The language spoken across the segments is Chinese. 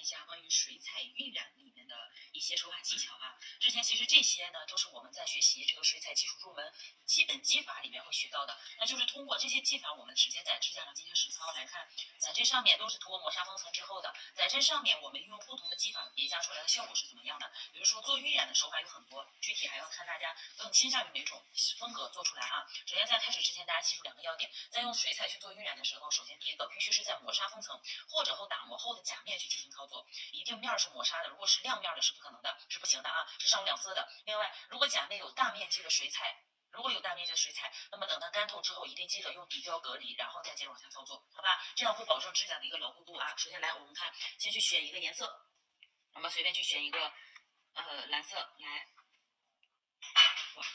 一下关于水彩晕染里面的一些手法技巧啊。之前其实这些呢都是我们在学习这个水彩技术入门基本技法里面会学到的。那就是通过这些技法，我们直接在指甲上进行实操来看，在这上面都是涂抹砂封层之后的，在这上面我们运用不同的技法叠加出来的效果是怎么样的？比如说做晕染的手法有很多，具体还要看大家更倾向于哪种风格做出来啊。首先在开始之前，大家记住2个要点，在用水彩去做晕染的时候，首先第一个必须是在磨砂封层或者打磨后的甲面去进行操作，一定面是磨砂的，如果是亮面的是不可能的，是不行的啊，是上无两色的。另外，如果甲面有大面积的水彩，那么等它干透之后，一定记得用底胶隔离，然后再接着往下操作，好吧？这样会保证指甲的一个牢固度啊。首先来，我们看，先去选一个颜色，我们随便去选一个蓝色来，哇，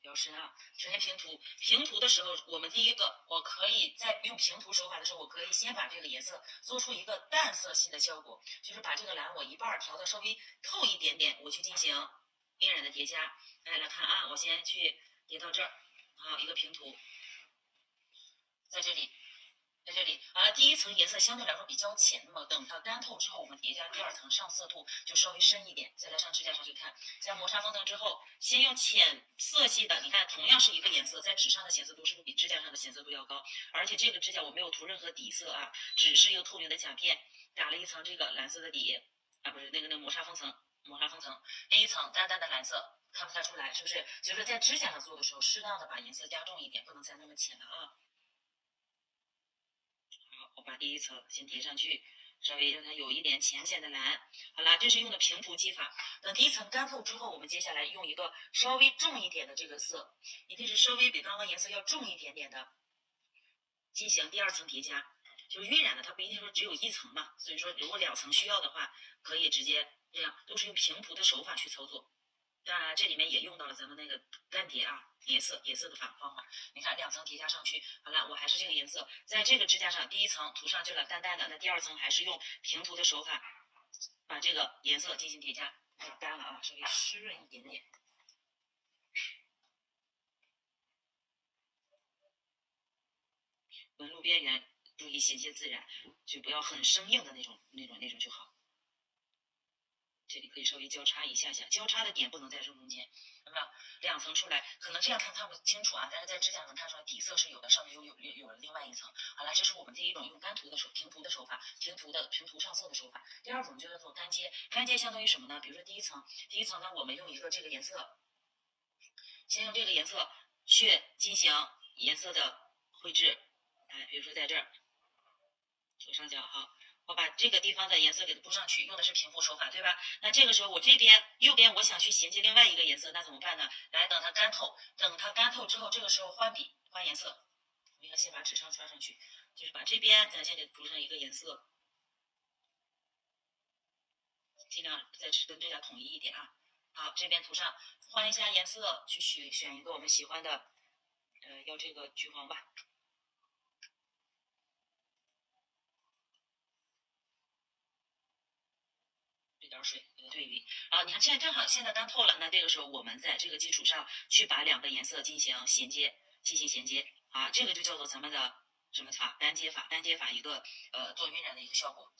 比较深啊。首先平涂，平涂的时候，我们第一个，我可以在用平涂手法的时候，我可以先把这个颜色做出一个淡色系的效果，就是把这个蓝我一半调的稍微透一点点，我去进行晕染的叠加。来看啊，我先去叠到这儿，好，一个平涂，在这里。第一层颜色相对来说比较浅，那么等它干透之后，我们叠加第2层上色度就稍微深一点，再来上指甲上去看，在磨砂封层之后，先用浅色系的，你看同样是一个颜色，在纸上的显色度是不是比指甲上的显色度要高？而且这个指甲我没有涂任何底色啊，只是一个透明的甲片，打了一层这个蓝色的底啊，不是那个磨砂封层，第一层淡淡的蓝色。看不太出来，是不是？就是在指甲上做的时候，适当的把颜色加重一点，不能再那么浅了啊。好，我把第一层先叠上去，稍微让它有一点浅浅的蓝。好啦，这是用的平涂技法。等第一层干透之后，我们接下来用一个稍微重一点的这个色，一定是稍微比刚刚颜色要重一点点的，进行第2层叠加。就是晕染的，它不一定说只有1层嘛，所以说如果2层需要的话，可以直接这样，都是用平涂的手法去操作。当然，这里面也用到了咱们那个干叠啊，叠色的方法。你看2层叠加上去，好了，我还是这个颜色，在这个指甲上第1层涂上去了淡淡的，那第2层还是用平涂的手法把这个颜色进行叠加。有点干了啊，稍微湿润一点点。纹路边缘注意衔接自然，就不要很生硬的那种就好。这里可以稍微交叉一下，交叉的点不能在正中间，有没有？2层出来，可能这样看不清楚啊，但是在指甲能看出来底色是有的，上面有了另外1层。好了，这是我们第一种用干涂的平涂的手法，平涂上色的手法。第2种就叫做干接，干接相当于什么呢？比如说第一层呢，我们用一个这个颜色，先用这个颜色去进行颜色的绘制，哎，比如说在这儿左上角，好。我把这个地方的颜色给它铺上去，用的是平铺手法，对吧？那这个时候我这边右边我想去衔接另外一个颜色，那怎么办呢？来，等它干透之后，这个时候换笔换颜色，我们要先把纸上刷上去，就是把这边咱先给涂上一个颜色，尽量跟指甲统一一点啊。好，这边涂上，换一下颜色，去选一个我们喜欢的，要这个橘黄吧。点水给它兑匀啊！你看，现在正好干透了，那这个时候我们在这个基础上去把2个颜色进行衔接啊，这个就叫做咱们的什么法？干接法一个做晕染的一个效果，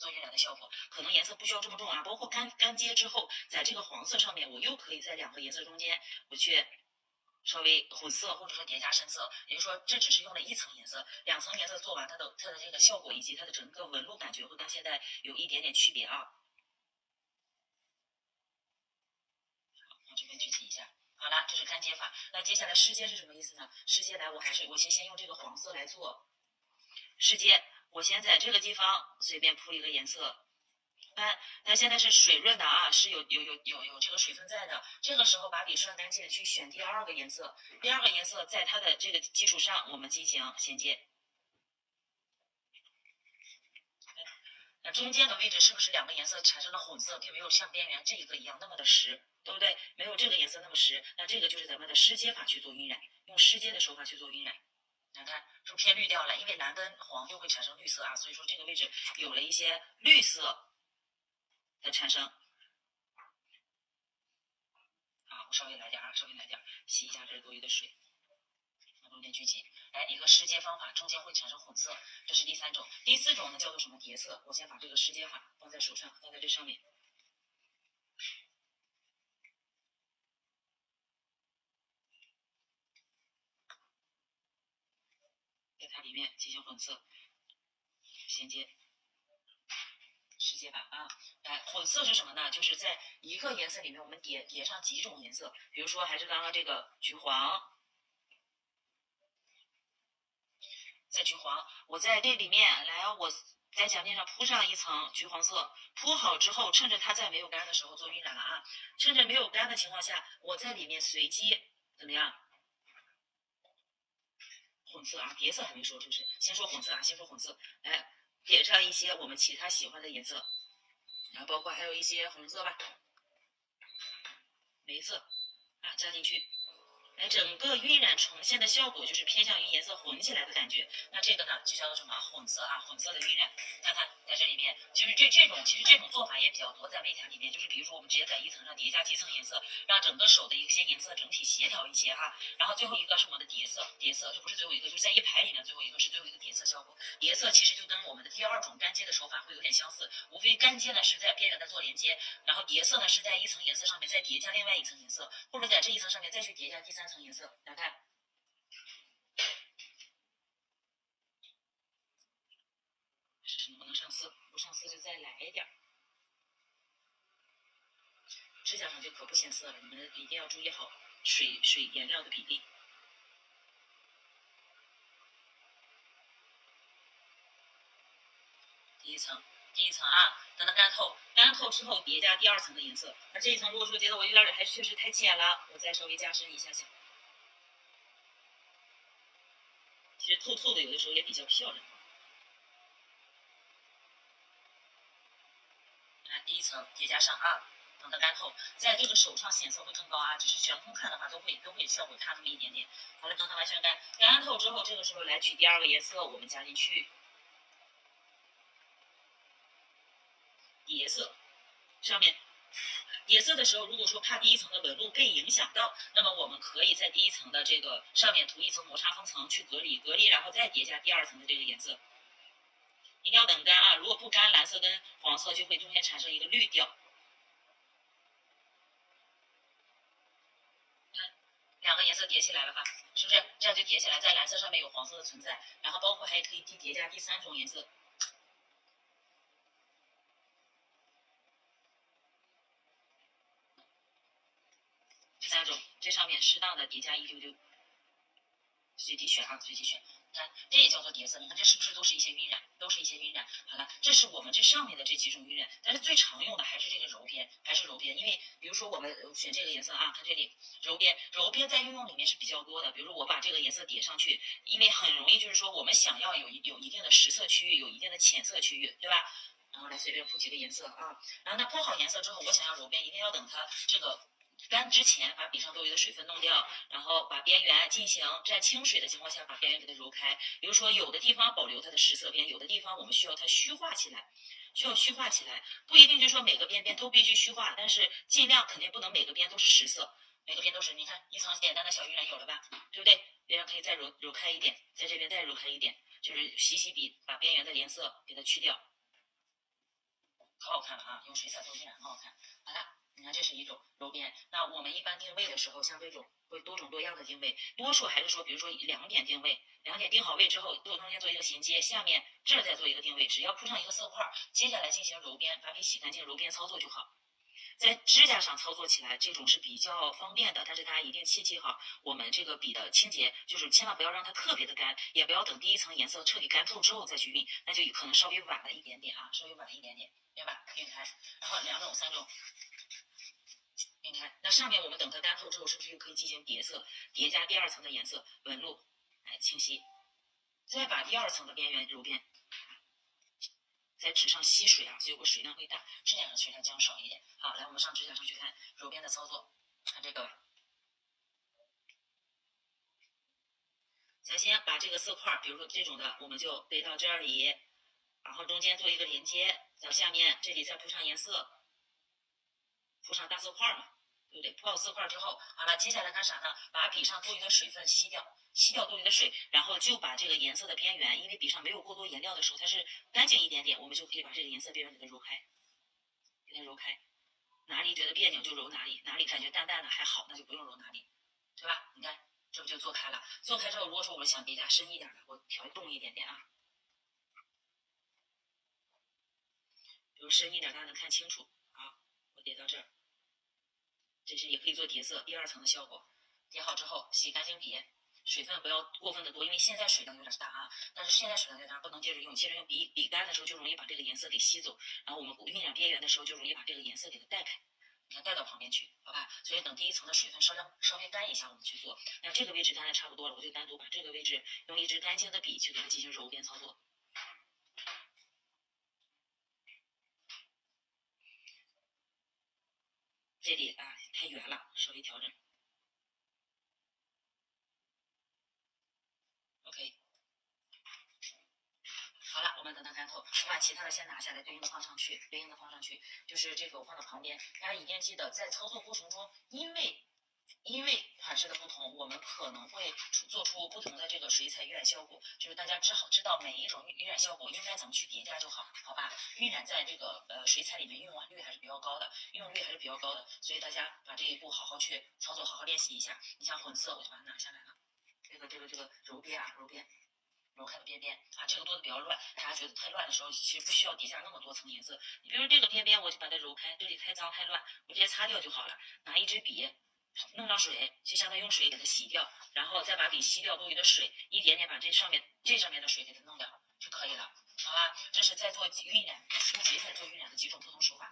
可能颜色不需要这么重啊，包括干接之后，在这个黄色上面，我又可以在2个颜色中间我去稍微混色或者说叠加深色，也就是说这只是用了1层颜色，2层颜色做完它的这个效果以及它的整个纹路感觉会跟现在有一点点区别啊。这边具体一下，好了，这是干接法。那接下来湿接是什么意思呢？湿接来，我先用这个黄色来做湿接。我先在这个地方随便铺一个颜色，它现在是水润的啊，是有这个水分在的。这个时候把笔刷干净，去选第2个颜色，在它的这个基础上我们进行衔接。那中间的位置是不是2个颜色产生了混色，并没有像边缘这一个一样那么的实，对不对？没有这个颜色那么实，那这个就是咱们的湿接法去做晕染，用湿接的手法去做晕染。你看是不是偏绿调了？因为蓝跟黄又会产生绿色啊，所以说这个位置有了一些绿色的产生。好，我稍微来点，洗一下这多余的水。中间聚集。哎，一个施接方法，中间会产生混色，这是第3种。第4种呢叫做什么叠色？我先把这个施接法放在手上，放在这上面，在它里面进行混色，衔接。施接法啊，混色是什么呢？就是在一个颜色里面，我们叠上几种颜色，比如说还是刚刚这个橘黄，在橘黄，我在这里面来，我在夹面上铺上一层橘黄色，铺好之后，趁着它在没有干的时候做晕染了啊，趁着没有干的情况下，我在里面随机怎么样？混色啊，叠色还没说，是不是？先说混色啊，先说混色，来点上一些我们其他喜欢的颜色，然后包括还有一些红色吧，玫色啊加进去。哎，整个晕染呈现的效果就是偏向于颜色混起来的感觉。那这个呢，就叫做什么混色啊？混色的晕染，看看在这里面，其实这种做法也比较多，在美甲里面，就是比如说我们直接在一层上叠加几层颜色，让整个手的一些颜色整体协调一些哈。然后最后一个是我们的叠色，这不是最后一个，就是在一排里面最后一个是最后一个叠色效果。叠色其实就跟我们的第2种干接的手法会有点相似，无非干接呢是在边缘的做连接，然后叠色呢是在一层颜色上面再叠加另外一层颜色，或者在这一层上面再去叠加第3层颜色。来看，试试能不能上色，不上色就再来一点。指甲上就可不显色了，你们一定要注意好水颜料的比例。第一层啊，等它干透，干透之后叠加第2层的颜色。而这一层如果说觉得我有点还确实太浅了，我再稍微加深一下下。其实透透的有的时候也比较漂亮。看第1层叠加上啊，等它干透，在这个手上显色会更高啊，只是悬空看的话都会效果差那么一点点。好了，等它完全干透之后，这个时候来取第2个颜色，我们加进去。叠色，上面叠色的时候，如果说怕第1层的纹路被影响到，那么我们可以在第1层的这个上面涂一层摩擦封层去隔离，然后再叠加第2层的这个颜色。一定要等干啊！如果不干，蓝色跟黄色就会中间产生一个绿调。2个颜色叠起来了吧？是不是？这样就叠起来，在蓝色上面有黄色的存在，然后包括还可以叠加第3种颜色。第3种，这上面适当的叠加一丢丢，随机选啊，随机选。看，这也叫做叠色。你看这是不是都是一些晕染？都是一些晕染。好了，这是我们这上面的这几种晕染，但是最常用的还是这个柔边，因为比如说我们选这个颜色啊，看这里柔边在运用里面是比较多的。比如说我把这个颜色叠上去，因为很容易就是说我们想要有一定的实色区域，有一定的浅色区域，对吧？然后来随便铺几个颜色啊，然后呢铺好颜色之后，我想要柔边，一定要等它这个干之前把笔上多余的水分弄掉，然后把边缘进行在清水的情况下把边缘给它揉开。比如说有的地方保留它的实色边，有的地方我们需要它虚化起来，不一定就是说每个边都必须虚化，但是尽量肯定不能每个边都是实色，每个边都是。你看一层简单的小晕染有了吧，对不对？边缘可以再揉开一点，在这边再揉开一点，就是洗笔把边缘的颜色给它去掉，可好看了啊！用水彩做晕染很好看。好了。你看，这是一种揉边。那我们一般定位的时候，像这种会多种多样的定位，多数还是说，比如说2点定位，2点定好位之后，中间做一个衔接，下面这儿再做一个定位，只要铺上一个色块，接下来进行揉边，把笔洗干净，揉边操作就好。在指甲上操作起来，这种是比较方便的，但是大家一定切记哈，我们这个笔的清洁，就是千万不要让它特别的干，也不要等第1层颜色彻底干透之后再去晕，那就可能稍微晚了一点点啊，明白？晕开，然后2种、3种。晕开，那上面我们等它干透之后，是不是又可以进行叠色，叠加第2层的颜色纹路，哎，清晰，再把第2层的边缘揉边，在纸上吸水啊，结果水量会大，指甲上水量将少一点。好，来我们上指甲上去看揉边的操作，看这个，咱先把这个色块，比如说这种的，我们就背到这里，然后中间做一个连接，到下面这里再铺上颜色，铺上大色块嘛。对不对？铺好4块之后，好了，接下来干啥呢？把笔上多余的水分吸掉，吸掉多余的水，然后就把这个颜色的边缘，因为笔上没有过多颜料的时候，它是干净一点点，我们就可以把这个颜色边缘给它揉开，给它揉开。哪里觉得别扭就揉哪里，哪里感觉淡淡的还好，那就不用揉哪里，对吧？你看，这不就做开了？做开之后，如果说我们想叠加深一点的，我调动一点点啊，比如深一点，大家能看清楚。好，我叠到这儿，这是也可以做叠色第2层的效果。叠好之后，洗干净笔，水分不要过分的多，因为现在水量有点大啊，但是现在水量有点大，不能接着用，接着用笔干的时候就容易把这个颜色给吸走，然后我们晕染边缘的时候就容易把这个颜色给它带开。你看带到旁边去，好吧？所以等第1层的水分稍微干一下，我们去做。那这个位置干的差不多了，我就单独把这个位置用一支干净的笔去给它进行揉边操作。这里啊太圆了，稍微调整。OK， 好了，我们等它干透，我把其他的先拿下来，对应的放上去，就是这个我放到旁边。大家一定记得，在操作过程中，因为款式的不同，我们可能会做出不同的这个水彩晕染效果，就是大家知道每一种晕染效果应该怎么去叠加就好，好吧？晕染在这个水彩里面用率还是比较高的，所以大家把这一步好好去操作，好好练习一下。你像混色，我就把它拿下来了，这个揉边啊，揉开的边边啊，这个多的比较乱，大家觉得太乱的时候，其实不需要叠加那么多层颜色。你比如这个边边，我就把它揉开，这里太脏太乱，我直接擦掉就好了。拿一支笔，弄上水，就相当于用水给它洗掉，然后再把笔吸掉多余的水，一点点把这上面的水给它弄掉就可以了。好吧，这是在做晕染，用水彩做晕染的几种不同手法。